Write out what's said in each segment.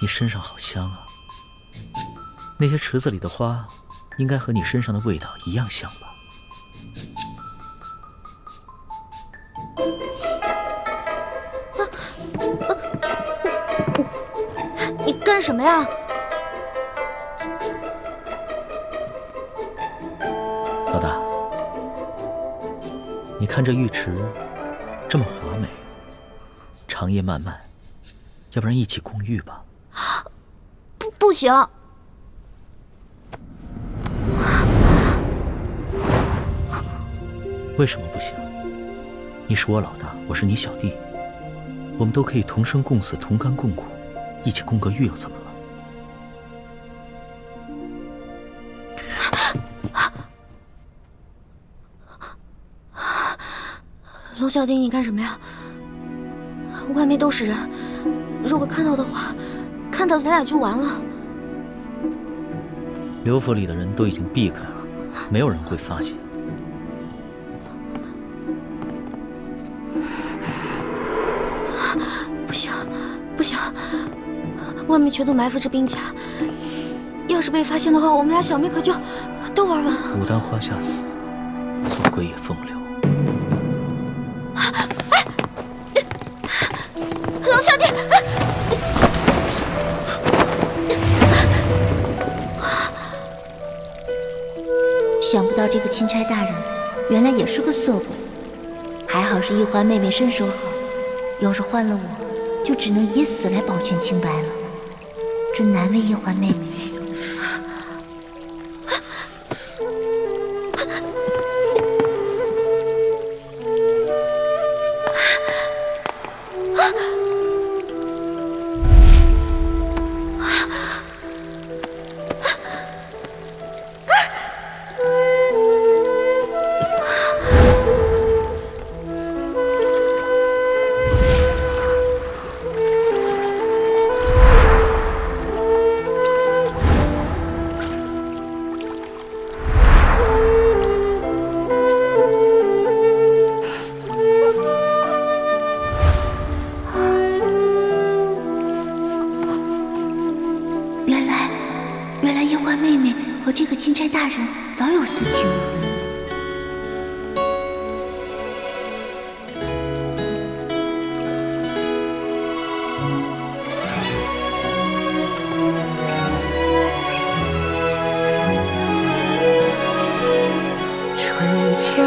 你身上好香啊！那些池子里的花，应该和你身上的味道一样香吧？你干什么呀？老大，你看这浴池这么华美，长夜漫漫，要不然一起共浴吧？不行。为什么不行？你是我老大，我是你小弟，我们都可以同生共死，同甘共苦，一起共个浴又怎么了？龙小弟，你干什么呀？外面都是人，如果看到的话，看到咱俩就完了。刘府里的人都已经避开了，没有人会发现。不行，不行，外面全都埋伏着兵甲，要是被发现的话，我们俩小命可就都玩完了。牡丹花下死，做鬼也风流。龙小弟，想不到这个钦差大人原来也是个色鬼，还好是一环妹妹身手好，要是换了我，就只能以死来保全清白了，真难为一环妹妹。原来一环妹妹和这个钦差大人早有私情。春秋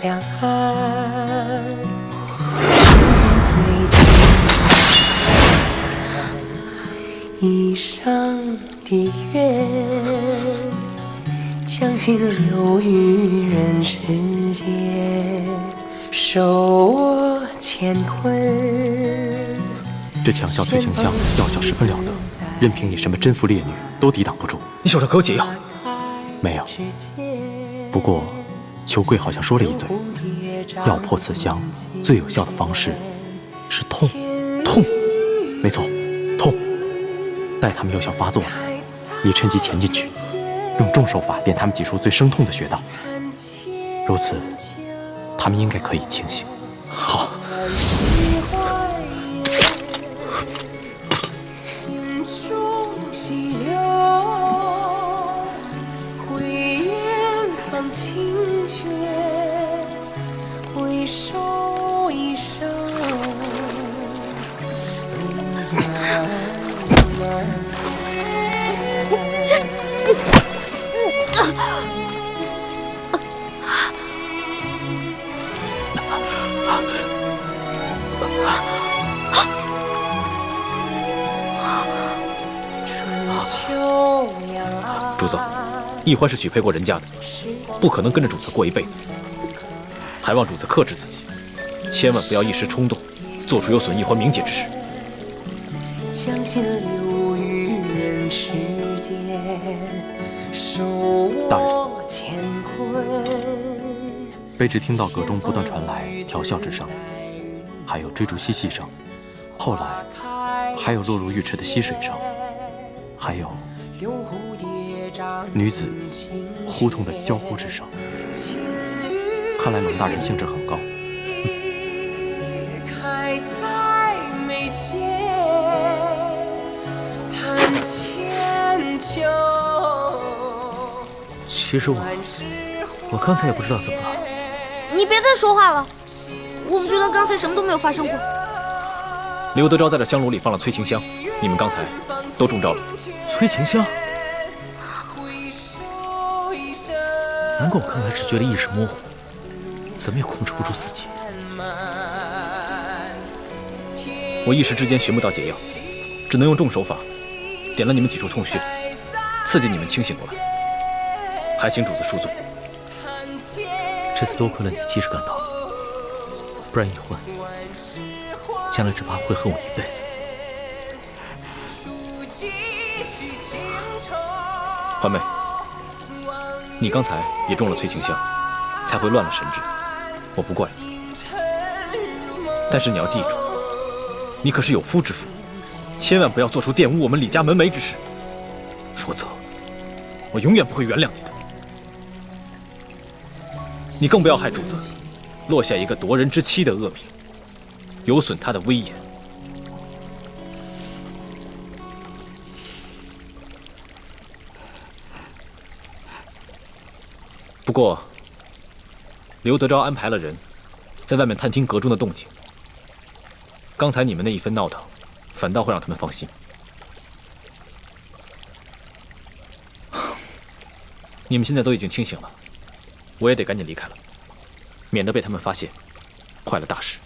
两岸，一生的愿，将心留于人世间，守我乾坤。这强效催情香药效十分了得，任凭你什么贞妇烈女都抵挡不住。你手上可有解药？没有。不过，裘贵好像说了一嘴，要破此香，最有效的方式是痛。痛，没错，痛。待他们药效发作了，你趁机潜进去，用重手法电他们几处最生痛的穴道。如此，他们应该可以清醒。好。主子，易欢是许配过人家的，不可能跟着主子过一辈子，还望主子克制自己，千万不要一时冲动，做出有损易欢名节之事。将心留于人世间，守我乾坤。卑职听到阁中不断传来调笑之声，还有追逐嬉戏声，后来还有落入浴池的溪水声，还有女子呼痛的娇呼之声。看来龙大人兴致很高。开在眉间，其实我刚才也不知道怎么了。你别再说话了，我们觉得刚才什么都没有发生过。刘德昭在这香炉里放了催情香，你们刚才都中招了。催情香？难怪我刚才只觉得意识模糊，怎么也控制不住自己。我一时之间寻不到解药，只能用重手法点了你们几处痛穴，刺激你们清醒过来。还请主子恕罪。这次多亏了你及时赶到，不然易欢将来只怕会恨我一辈子。欢妹，你刚才也中了催情香，才会乱了神智，我不怪你。但是你要记住，你可是有夫之妇，千万不要做出玷污我们李家门楣之事，否则我永远不会原谅你的。你更不要害主子落下一个夺人之妻的恶名，有损他的威严。不过，刘德昭安排了人在外面探听阁中的动静。刚才你们那一番闹腾，反倒会让他们放心。你们现在都已经清醒了，我也得赶紧离开了，免得被他们发现，坏了大事。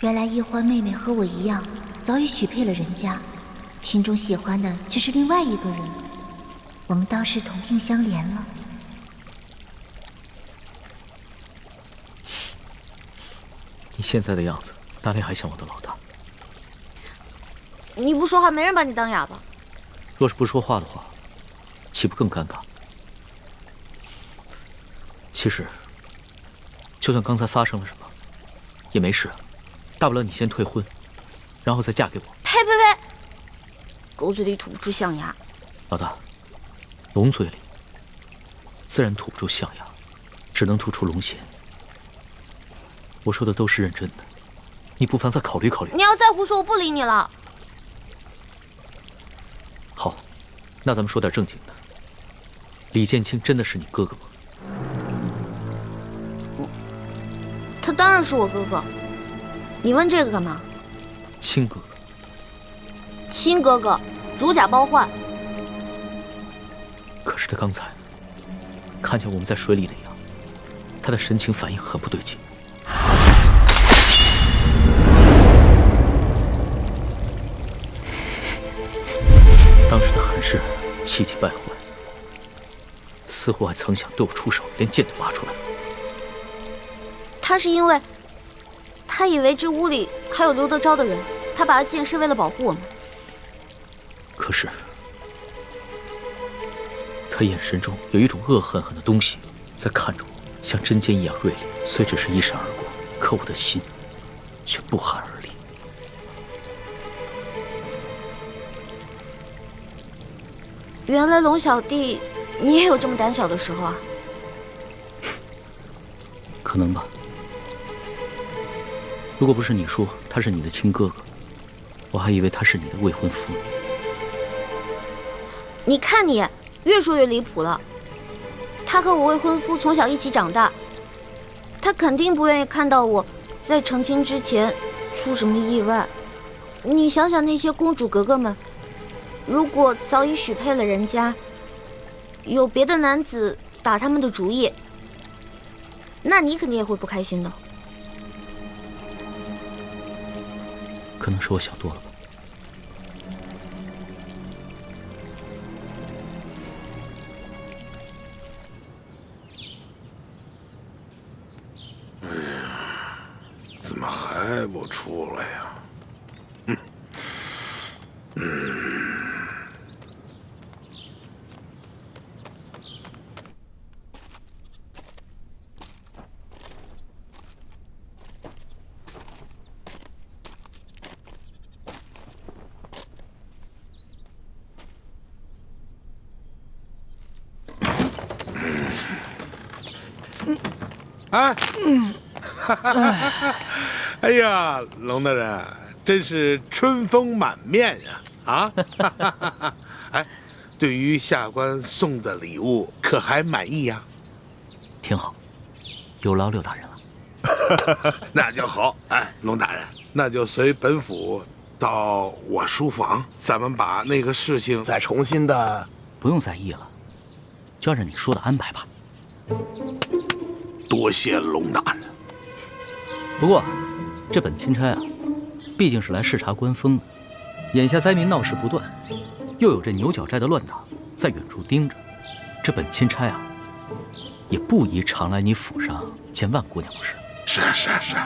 原来易欢妹妹和我一样，早已许配了人家，心中喜欢的却是另外一个人。我们倒是同病相怜了。你现在的样子，哪里还像我的老大？你不说话，没人把你当哑巴。若是不说话的话，岂不更尴尬？其实，就算刚才发生了什么，也没事。大不了你先退婚，然后再嫁给我。呸呸呸！狗嘴里吐不出象牙。老大，龙嘴里自然吐不出象牙，只能吐出龙涎。我说的都是认真的，你不妨再考虑考虑。你要再胡说，我不理你了。好，那咱们说点正经的。李建清真的是你哥哥吗？他当然是我哥哥。你问这个干嘛？亲哥哥。亲哥哥，如假包换。可是他刚才看见我们在水里那样，他的神情反应很不对劲。当时他很是气急败坏，似乎还曾想对我出手，连剑都拔出来。他是因为他以为这屋里还有刘德昭的人，他把他剑是为了保护我们。可是他眼神中有一种恶狠狠的东西在看着我，像针尖一样锐利。虽只是一闪而过，可我的心却不寒而栗。原来龙小弟，你也有这么胆小的时候啊？可能吧。如果不是你说他是你的亲哥哥，我还以为他是你的未婚夫呢。你看你，越说越离谱了。他和我未婚夫从小一起长大，他肯定不愿意看到我在成亲之前出什么意外。你想想那些公主格格们，如果早已许配了人家，有别的男子打他们的主意，那你肯定也会不开心的。可能是我想多了吧。怎么还不出来呀？哎，哎呀，龙大人真是春风满面呀！啊，哎，对于下官送的礼物可还满意呀？挺好，有劳六大人了。那就好。哎，龙大人，那就随本府到我书房，咱们把那个事情再重新的。不用在意了，就按照你说的安排吧。多谢龙大人。不过，这本钦差啊，毕竟是来视察官风的。眼下灾民闹事不断，又有这牛角寨的乱党在远处盯着，这本钦差啊，也不宜常来你府上见万姑娘，不是？是。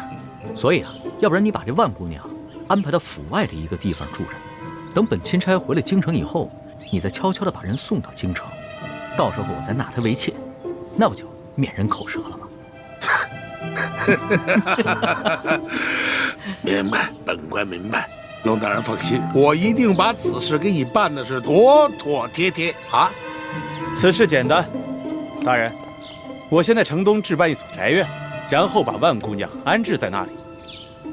所以啊，要不然你把这万姑娘安排到府外的一个地方住着，等本钦差回来京城以后，你再悄悄地把人送到京城，到时候我再纳她为妾，那不就免人口舌了吗？明白，本官明白。龙大人放心，我一定把此事给你办的是妥妥帖帖啊！此事简单，大人，我先在城东置办一所宅院，然后把万姑娘安置在那里。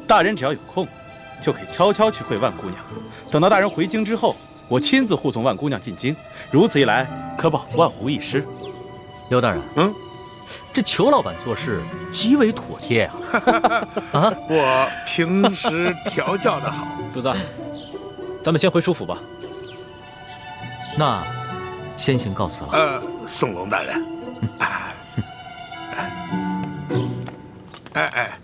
大人只要有空，就可以悄悄去会万姑娘。等到大人回京之后，我亲自护送万姑娘进京。如此一来，可保万无一失。刘大人，这裘老板做事极为妥帖啊！啊，我平时调教的好。主子，咱们先回书府吧。那先行告辞了。宋龙大人。哎，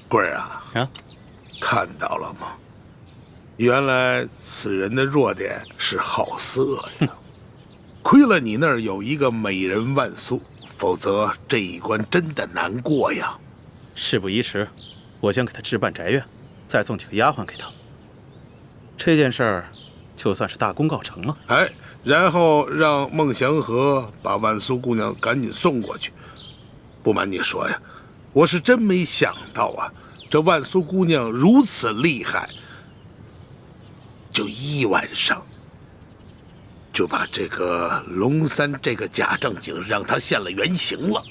贵儿啊，看到了吗？原来此人的弱点是好色呀。亏了你那儿有一个美人万苏，否则这一关真的难过呀。事不宜迟，我先给他置办宅院，再送几个丫鬟给他。这件事儿就算是大功告成了。哎，然后让孟祥和把万苏姑娘赶紧送过去。不瞒你说呀，我是真没想到啊，这万苏姑娘如此厉害，就一晚上就把这个龙三这个假正经让他现了原形了。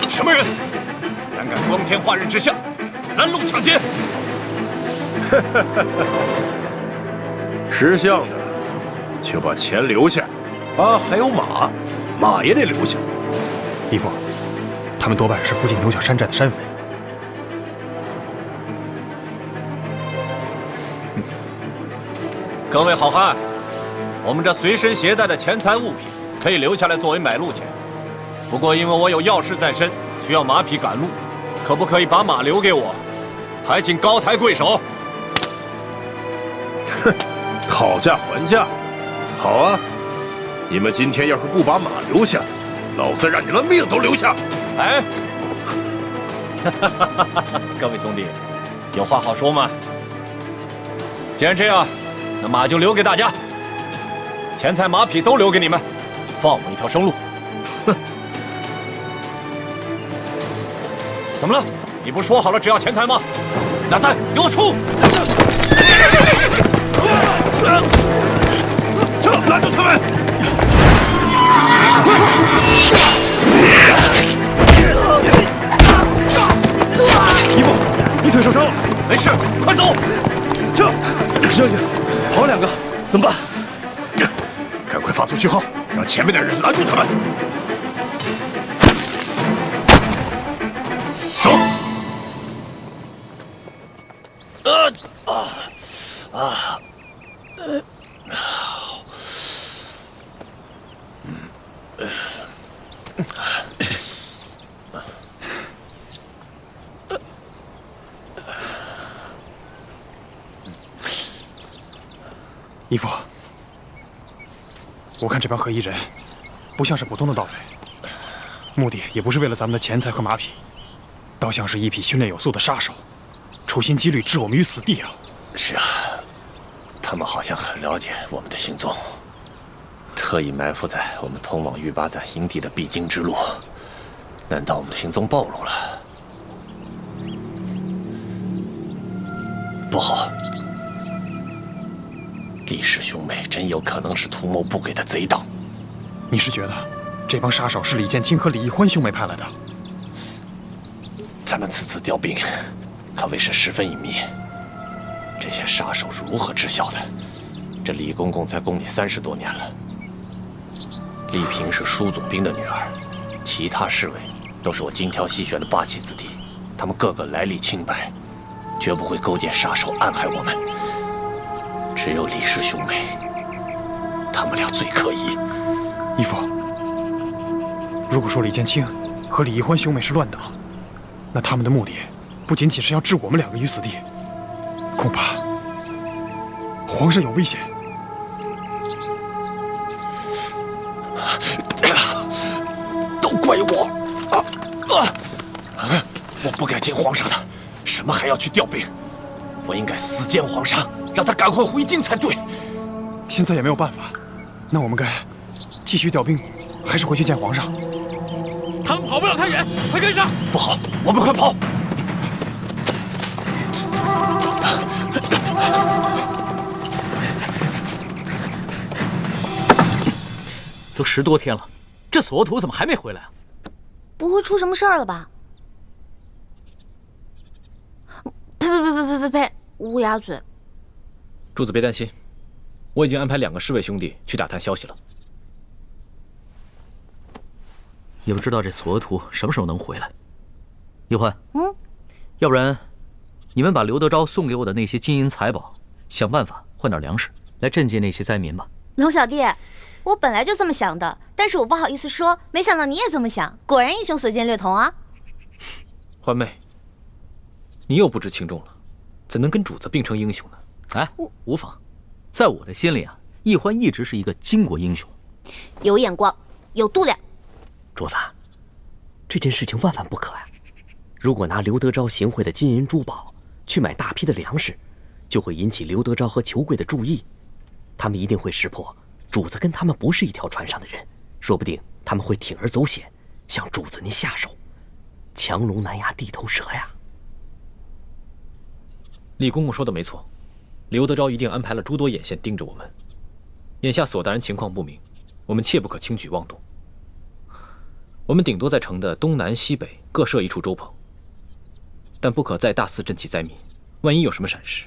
什么人胆敢光天化日之下拦路抢劫？识相的就把钱留下，啊，还有马，马也得留下。义父，他们多半是附近牛角山寨的山匪。各位好汉，我们这随身携带的钱财物品可以留下来作为买路钱，不过因为我有要事在身，需要马匹赶路，可不可以把马留给我？还请高抬贵手。哼，讨价还价，好啊！你们今天要是不把马留下，老子让你们命都留下！哎，各位兄弟，有话好说嘛。既然这样，那马就留给大家，钱财马匹都留给你们，放我一条生路。哼，怎么了？你不是说好了只要钱财吗？大三，给我出！拉住他们！义父，你腿受伤了？没事，快走！撤！圣爷，跑两个，怎么办？赶快发出讯号，让前面的人拦住他们！走！义父，我看这帮黑衣人不像是普通的盗匪，目的也不是为了咱们的钱财和马匹，倒像是一批训练有素的杀手，处心积虑置我们于死地啊！是啊，他们好像很了解我们的行踪，特意埋伏在我们通往玉八赞营地的必经之路。难道我们的行踪暴露了？不好，李氏兄妹真有可能是图谋不轨的贼党。你是觉得这帮杀手是李建清和李易欢兄妹派来的？咱们此次调兵，可谓是十分隐秘。这些杀手是如何知晓的？这李公公在宫里30多年了。丽萍是舒总兵的女儿，其他侍卫都是我精挑细选的霸气子弟，他们个个来历清白，绝不会勾结杀手暗害我们。只有李氏兄妹，他们俩最可疑。义父，如果说李建清和李易欢兄妹是乱党，那他们的目的不仅仅是要置我们2个于死地，恐怕皇上有危险。都怪我！我不该听皇上的，什么还要去调兵？我应该死谏皇上，让他赶快回京才对。现在也没有办法，那我们该继续调兵，还是回去见皇上？他们跑不了太远，快跟上！不好，我们快跑！都10多天了，这索额图怎么还没回来啊？不会出什么事儿了吧？呸！乌鸦嘴！主子别担心，我已经安排2个侍卫兄弟去打探消息了。也不知道这索额图什么时候能回来。易欢，要不然你们把刘德昭送给我的那些金银财宝，想办法换点粮食来赈济那些灾民吧。龙小弟，我本来就这么想的，但是我不好意思说，没想到你也这么想，果然英雄所见略同啊。欢妹，你又不知轻重了，怎能跟主子并称英雄呢？哎，无妨，在我的心里啊，易欢一直是一个巾帼英雄，有眼光，有度量。主子，这件事情万万不可呀！如果拿刘德昭行贿的金银珠宝去买大批的粮食，就会引起刘德昭和裘贵的注意，他们一定会识破主子跟他们不是一条船上的人，说不定他们会铤而走险，向主子您下手，强龙难压地头蛇呀！李公公说的没错，刘德昭一定安排了诸多眼线盯着我们。眼下索大人情况不明，我们切不可轻举妄动。我们顶多在城的东南西北各设一处粥棚，但不可再大肆赈济灾民，万一有什么闪失，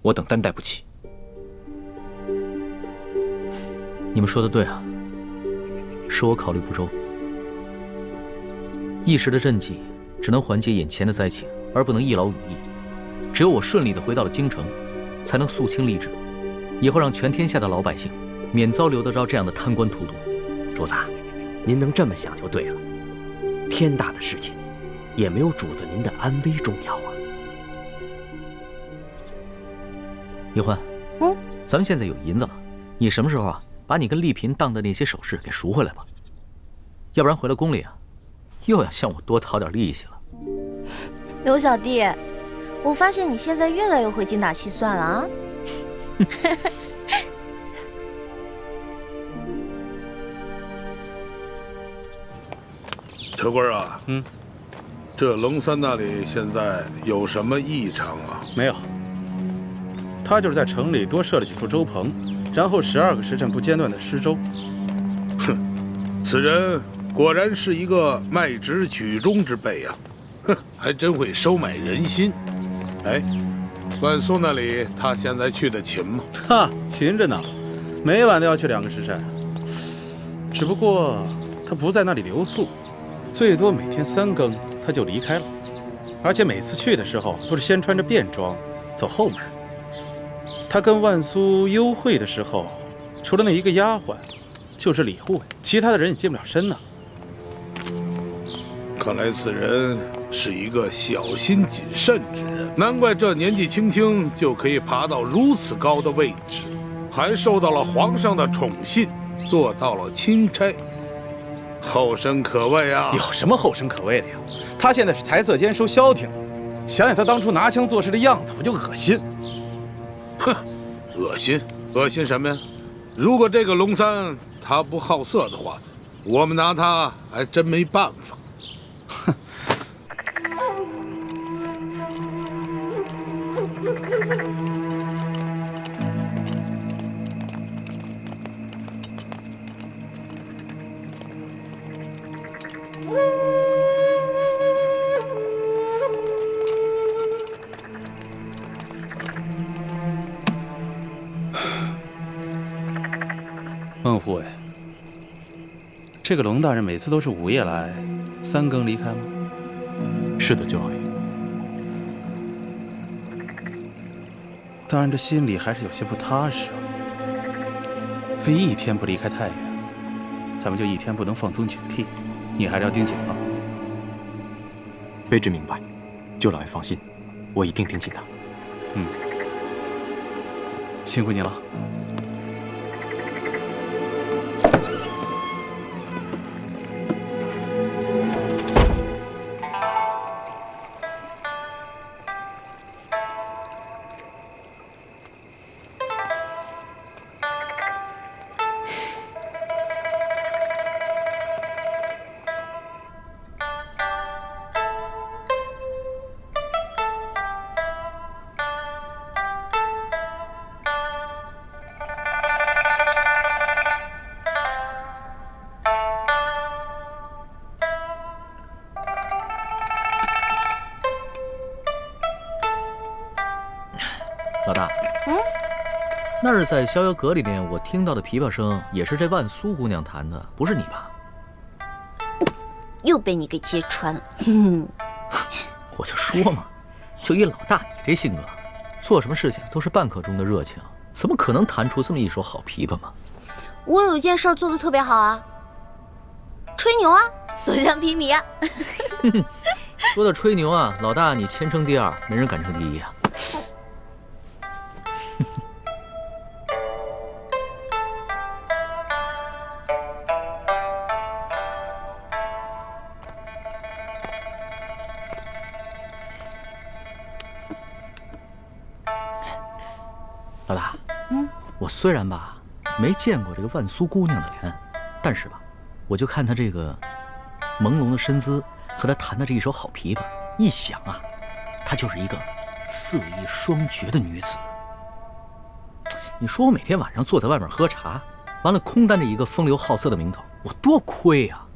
我等担待不起。你们说的对啊，是我考虑不周。一时的赈济只能缓解眼前的灾情，而不能一劳永逸。只有我顺利地回到了京城，才能肃清吏治，以后让全天下的老百姓免遭刘德昭这样的贪官荼毒。主子，您能这么想就对了。天大的事情，也没有主子您的安危重要啊。易欢，咱们现在有银子了，你什么时候啊，把你跟丽嫔当的那些首饰给赎回来吧，要不然回了宫里啊，又要向我多讨点利息了。刘小弟，我发现你现在越来越会精打细算了啊。裘贵啊，这龙三那里现在有什么异常啊？没有，他就是在城里多设了几处粥棚，然后12个时辰不间断的施粥。哼，此人果然是一个卖直取中之辈啊！哼，还真会收买人心。哎，万苏那里他现在去得勤吗？哈，勤着呢，每晚都要去2个时辰。只不过他不在那里留宿，最多每天3更他就离开了，而且每次去的时候都是先穿着便装走后门。他跟万苏幽会的时候，除了那1个丫鬟，就是李护卫，其他的人也近不了身呢。看来此人是一个小心谨慎之人，难怪这年纪轻轻就可以爬到如此高的位置，还受到了皇上的宠信，做到了钦差。后生可畏啊！有什么后生可畏的呀？他现在是财色兼收，消停。想想他当初拿枪做事的样子，我就恶心。哼，恶心，恶心什么呀？如果这个龙三他不好色的话，我们拿他还真没办法。哼。孟护卫，这个龙大人每次都是午夜来，3更离开吗？是的，舅爷。大人这心里还是有些不踏实啊。他一天不离开太原，咱们就一天不能放松警惕。你还是要盯紧了。卑职明白，舅老爷放心，我一定盯紧他。辛苦你了。老大，那日在逍遥阁里面，我听到的琵琶声也是这万苏姑娘弹的，不是你吧？又被你给揭穿了。我就说嘛，就以老大你这性格，做什么事情都是半刻钟的热情，怎么可能弹出这么一手好琵琶嘛？我有一件事做得特别好啊，吹牛啊，所向披靡啊。说到吹牛啊，老大你前程第二，没人敢称第一啊。老大，我虽然吧没见过这个万苏姑娘的脸，但是吧，我就看她这个朦胧的身姿和她弹的这一手好琵琶，一想啊，她就是一个色艺双绝的女子。你说我每天晚上坐在外面喝茶，完了空担着一个风流好色的名头，我多亏啊！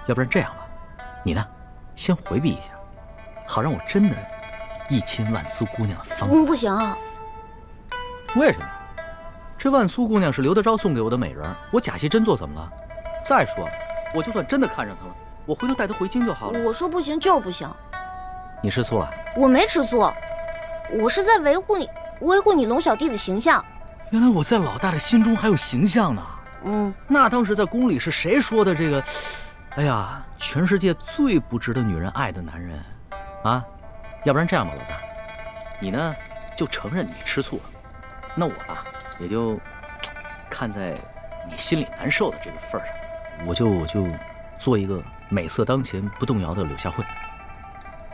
要不然这样吧，你呢，先回避一下，好让我真的一亲万苏姑娘的芳草。不行啊。为什么？这万苏姑娘是刘德昭送给我的美人，我假戏真做怎么了？再说，我就算真的看上她了，我回头带她回京就好了。我说不行就是不行。你吃醋了？我没吃醋，我是在维护你龙小弟的形象。原来我在老大的心中还有形象呢。那当时在宫里是谁说的这个？哎呀，全世界最不值得女人爱的男人啊！要不然这样吧，老大，你呢就承认你吃醋了。那我吧，也就看在你心里难受的这个份上，我就做一个美色当前不动摇的柳下惠。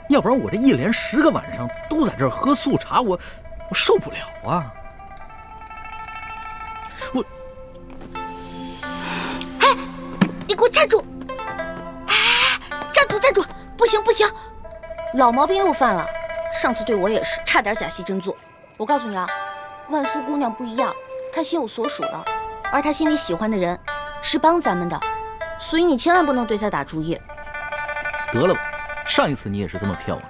要不然我这一连10个晚上都在这儿喝素茶，我受不了啊！哎，你给我站住！哎，站住！不行，老毛病又犯了。上次对我也是，差点假戏真做。我告诉你啊。万苏姑娘不一样，她心有所属了，而她心里喜欢的人是帮咱们的，所以你千万不能对她打主意。得了吧，上一次你也是这么骗我的，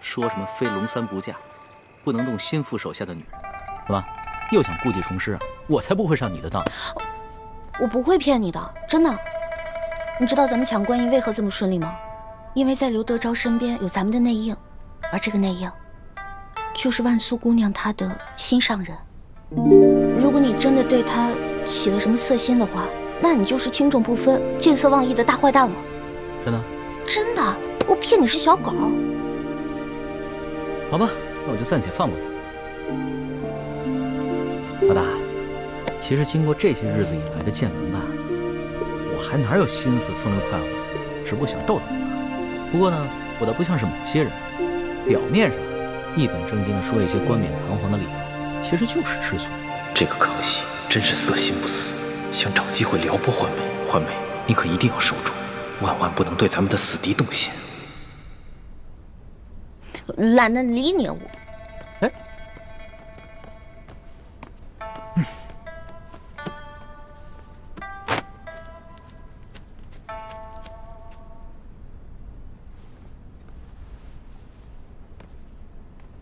说什么非龙三不嫁，不能动心腹手下的女人，对吧？又想故技重施啊！我才不会上你的当。我不会骗你的，真的。你知道咱们抢官印为何这么顺利吗？因为在刘德昭身边有咱们的内应，而这个内应就是万苏姑娘她的心上人。如果你真的对她起了什么色心的话，那你就是轻重不分、见色忘义的大坏蛋了。真的？真的，我骗你是小狗。好吧，那我就暂且放过他。老大，其实经过这些日子以来的见闻吧，我还哪有心思风流快活，只不过想逗逗你罢了。不过呢，我倒不像是某些人，表面上一本正经地说一些冠冕堂皇的理由，其实就是吃醋。这个康熙真是色心不死，想找机会撩拨欢梅。欢梅，你可一定要守住，万万不能对咱们的死敌动心。懒得理你我。哎，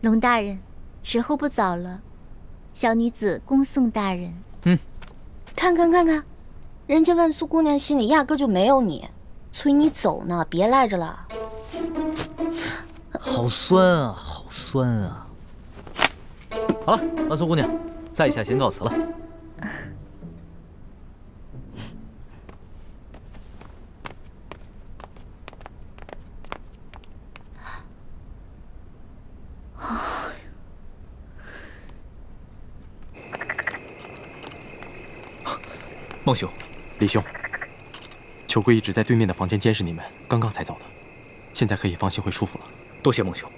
龙大人，时候不早了，小女子恭送大人。看看，人家万苏姑娘心里压根就没有你，催你走呢，别赖着了。好酸啊，好酸啊！好了，万苏姑娘，在下先告辞了。孟兄，李兄，裘贵一直在对面的房间监视你们，刚刚才走的，现在可以放心回舒府了。多谢孟兄。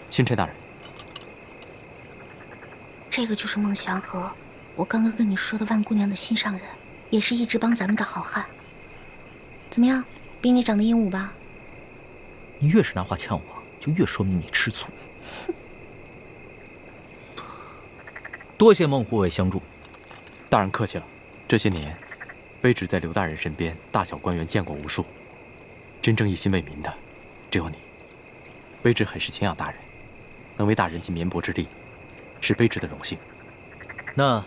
钦差大人，这个就是孟祥和，我刚刚跟你说的万姑娘的心上人，也是一直帮咱们的好汉。怎么样，比你长得英武吧？你越是拿话呛我，就越说明你吃醋。多谢孟护卫相助，大人客气了。这些年，卑职在刘大人身边，大小官员见过无数，真正一心为民的，只有你。卑职很是敬仰大人，能为大人尽绵薄之力，是卑职的荣幸。那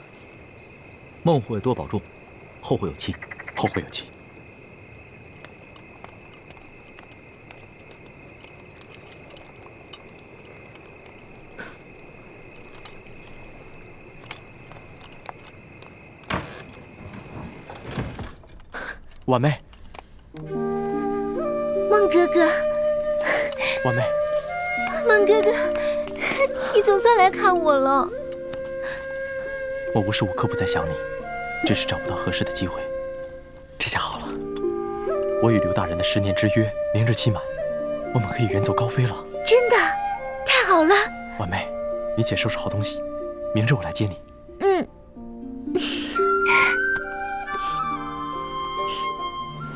孟护卫多保重，后会有期。后会有期。婉妹，孟哥哥，婉妹，孟哥哥，你总算来看我了。我无时无刻不在想你，只是找不到合适的机会。这下好了，我与刘大人的10年之约明日期满，我们可以远走高飞了。真的，太好了！婉妹，你且收拾好东西，明日我来接你。